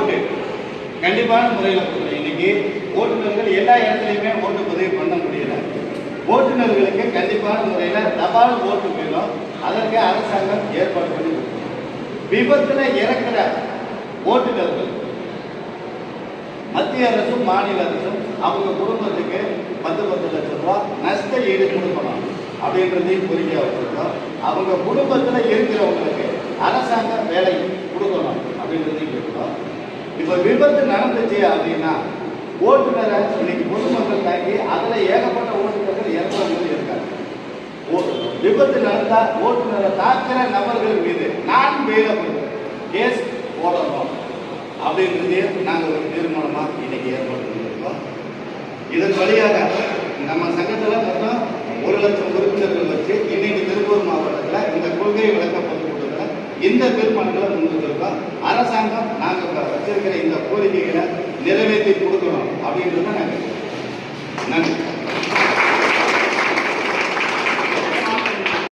ஓட்டு கண்டிப்பான முறையில் கொடுக்கணும். இன்னைக்கு ஓட்டுநர்கள் எல்லா இடத்துலையுமே ஓட்டு பதிவு பண்ண முடியல. ஓட்டுநர்களுக்கு கண்டிப்பான முறையில் தபால் ஓட்டு வேணும். அதற்கு அரசாங்கம் ஏற்பாடு பண்ணி கொடுக்கணும். விபத்தில் இறக்கிற ஓட்டுநர்கள் மத்திய அரசும் மாநில அரசும் அவங்க குடும்பத்துக்கு 10 லட்சம் ரூபாய் நஷ்ட ஈடு கொடுக்கணும் அப்படின்றதையும் கோரிக்கையாக வச்சிருக்கோம். அவங்க குடும்பத்தில் இருக்கிறவங்களுக்கு அரசாங்க வேலை கொடுக்கணும் அப்படின்றதையும் கேட்கணும். இப்போ விபத்து நடந்துச்சு அப்படின்னா ஓட்டுநரை இன்னைக்கு பொதுமக்கள் தாக்கி அதில் ஏகப்பட்ட ஓட்டுநர்கள் இறந்தவங்க இருக்காங்க. விபத்து நடந்தால் ஓட்டுநரை தாக்கிற நபர்கள் மீது நான் வேலைப்படும் கேஸ் போடணும் அப்படின்றதே நாங்கள் ஒரு தீர்மானமாக இன்னைக்கு ஏற்பாடு பண்ணியிருக்கோம். இதன் வழியாக நம்ம சங்கத்தில் மொத்தம் 1 லட்சம் உறுப்பினர்கள் வச்சு இன்னைக்கு திருப்பூர் மாவட்டத்தில் இந்த கொள்கை விளக்க பொதுக்கூட்டத்தில் இந்த தீர்மானங்களை முன்வைச்சிருக்கோம். அரசாங்கம் நாங்கள் வச்சிருக்கிற இந்த கோரிக்கைகளை நிறைவேற்றி கொடுக்கணும் அப்படின்றத நாங்கள் நன்றி.